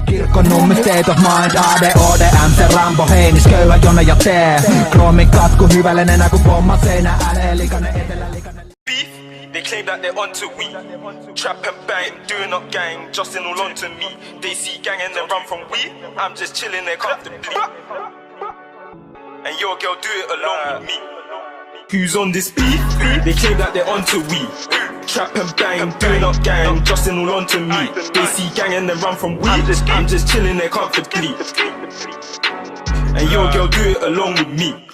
Kirkkonummi state of mind, ADODM, se Rambo heinis, köyhä Jone ja tee. Kroomin katku hyvällinen, kun pomma seinä älee, likainen etelä, likainen. Beef, they claim that they're onto we. Trap and bang, doing up gang, Justin all onto me. They see gang and then run from we. I'm just chilling there comfortably. And your girl do it along with me. Who's on this beef? They claim that they're onto we. Trap and bang, doing up gang, Justin all onto me. They see gang and then run from we. I'm just chilling there comfortably. And your girl do it along with me.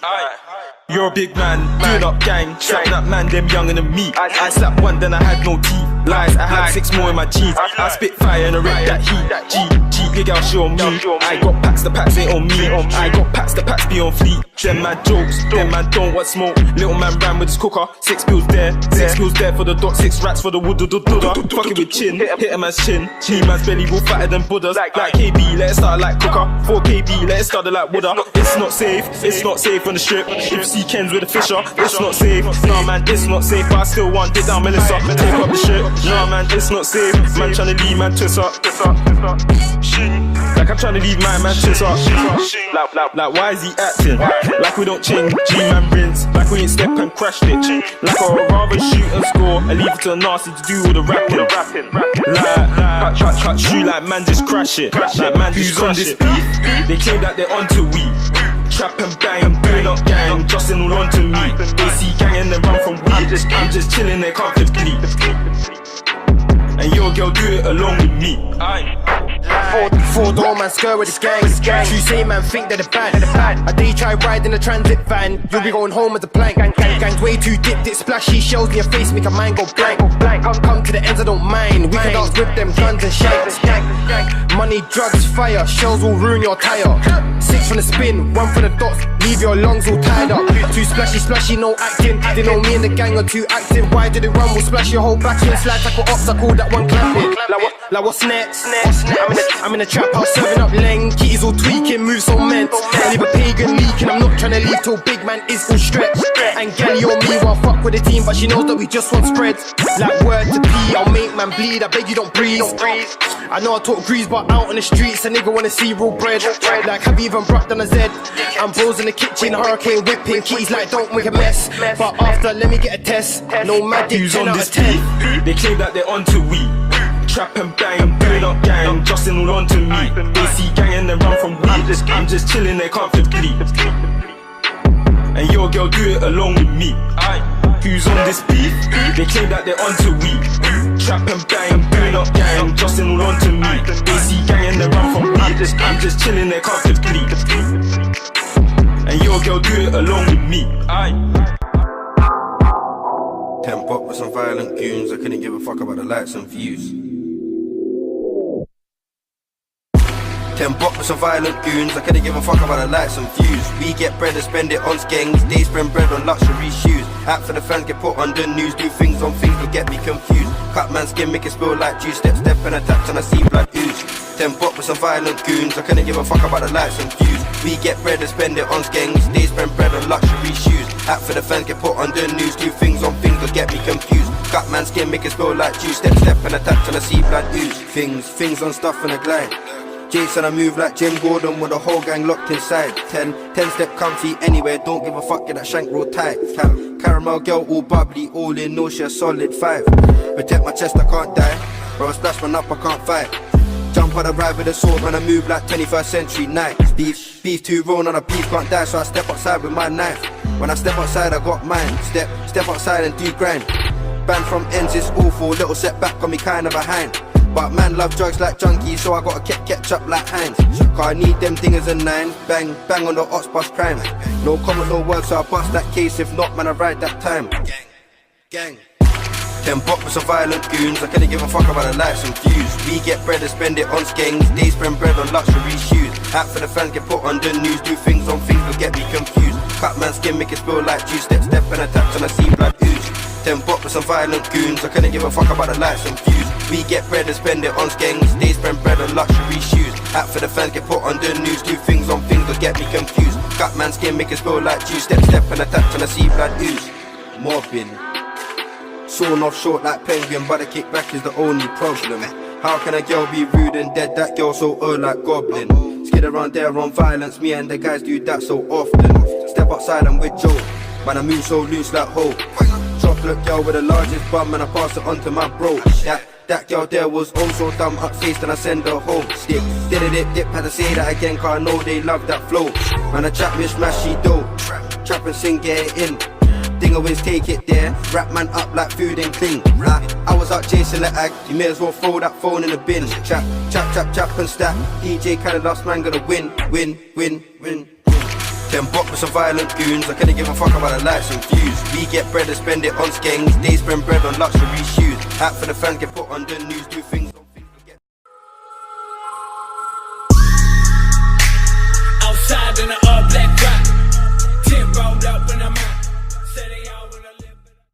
You're a big man, doing up gang, slap that man, them younger than me. I slapped one, then I had no teeth. Lies, I had 6 more in my jeans. I spit fire and I rip that heat. Big girl, she on me. I got packs, the packs ain't on me. I got packs, the packs be on fleet. Them man jokes, them man don't want smoke. Little man ran with his cooker. 6 pills there, 6 pills there for the dot. 6 rats for the wood, fucking with chin, hit a man's chin. Me man's belly will fatter than Buddhas. Like KB, let it start like cooker. 4 KB, let it start like Woodder. It's not safe on the strip. If you see Ken's with a fisher, it's not safe. Nah man, it's not safe, but I still want it down Melissa. Take up the shit. Nah man, it's not safe. Man tryna leave man twist up. Like I'm tryna leave my man twist up. Like why is he acting? Like we don't change. G-man rinse. Like we ain't step and crashed it. Like I'd rather shoot and score and leave it to the nasty to do all the rapping. Like cut shoe like man just crash it. Like man just crash it. They claim that they're onto we. Trap and bang, doing up gang, Justin all onto me. They see gang and then run from we. I'm just chilling there comfortably. And your girl do it along with me. Four-door man skirt with the gang. You say man think they're the bad. I day try ride in a transit van. You'll be going home as a plank. Gang's way too dipped, it splashy shells in your face, make a man go blank. Come to the ends, I don't mind. We can dance with them guns and shanks. Money, drugs, fire, shells will ruin your tire. 6 from the spin, 1 for the dots, leave your lungs all tied up. Too splashy, no acting. They know me and the gang are too active. Why did it run? We'll splash your whole back. Slide tackle ops, I call that one clapping. Like what's next? I'm in a trap house serving up leng. Kitties all tweaking, moves so meant. I leave a pagan leaking. I'm not trying to leave till big man is full stretch. And Gally or me will fuck with the team, but she knows that we just want spreads. Like word to pee, I'll make man bleed. I beg you don't breathe. I know I talk grease, but out on the streets a nigga wanna see real bread. Like have you even brought down a Z? I'm bros in the kitchen, hurricane whipping. Kitties like don't make a mess. But after let me get a test. No magic, Who's 10 on out this of 10. beef? They claim that they're onto we. Trap and bang, doing up gang, Justin all onto me. They see gang and then run from we. I'm just chilling there comfortably. And your girl do it along with me. Who's on this beef? They claim that they're onto we. Trap and bang, doing up gang, Justin all onto me. They see gang and then run from me. I'm just chilling there comfortably. And your girl do it along with me. Temp up with some violent goons, I couldn't give a fuck about the likes and views. Temp up with some violent goons, I couldn't give a fuck about the likes and views. We get bread and spend it on skanks, they spend bread on luxury shoes. Out for the fans, get put on the news, do things on things will get me confused. Cut man's skin, make it spill like juice, step and attack and I see blood ooze. Temp up with some violent goons, I couldn't give a fuck about the likes and views. We get bread and spend it on skanks, they spend bread on luxury shoes. Out for the fans, get put on the news, do things on things will get me confused. Cut man's skin, make it spill like juice, step and attack and I see blood ooze. Things on stuff and a glide. Jason, I move like Jim Gordon with the whole gang locked inside. 10 step comfy anywhere, don't give a fuck, get that shank roll tight. Caramel girl all bubbly, all in, no she a solid 5. Protect my chest, I can't die. Bro, I splash one up, I can't fight. Jump on the ride with a sword, man, I move like 21st century knights. Beef too raw, on a beef can't die, so I step outside with my knife. When I step outside, I got mine. Step outside and do grind. Banned from ends, it's awful, little setback on me kinda behind. But man love drugs like junkies, so I gotta catch up like Heinz. Cause I need them dingers and 9. Bang, bang on the ops bus crimes. No comment, no words, so I bust that case. If not, man, I ride that time. Gang. Temp up with some violent goons, I couldn't give a fuck about the likes and views. We get bread and spend it on skanks, they spend bread on luxury shoes. Out for the fans, get put on the news, do things on things will get me confused. Cut man's skin, make it spill like juice, step and attack and I see blood ooze. Temp up with some violent goons, I couldn't give a fuck about the likes and views. We get bread and spend it on skanks, they spend bread on luxury shoes. Out for the fans, get put on the news, do things on things will get me confused. Cut man's skin, make it spill like juice, step and attack and I see blood ooze. Mobbing. Sawn off short like penguin, but the kickback is the only problem. How can a girl be rude and dead? That girl so old like goblin. Skid around there on violence, me and the guys do that so often. Step outside, I'm with Joe, man I move so loose like hope. Chocolate girl with the largest bum and I pass it on to my bro. That girl there was also dumb, up-faced and I send her home. Dip, dip, had to say that again cause I know they love that flow. Man I chat with smash, she dope. Trap and sing, get it in. Thing always take it there. Rap man up like food and cling. I was out chasing the ag, you may as well throw that phone in the bin. Chap and stack. DJ kinda lost man gonna win. 10 bucks with some violent goons. I couldn't give a fuck about the likes and views. We get bread and spend it on skanks. They spend bread on luxury shoes. Hat for the fans get put on the news. Do things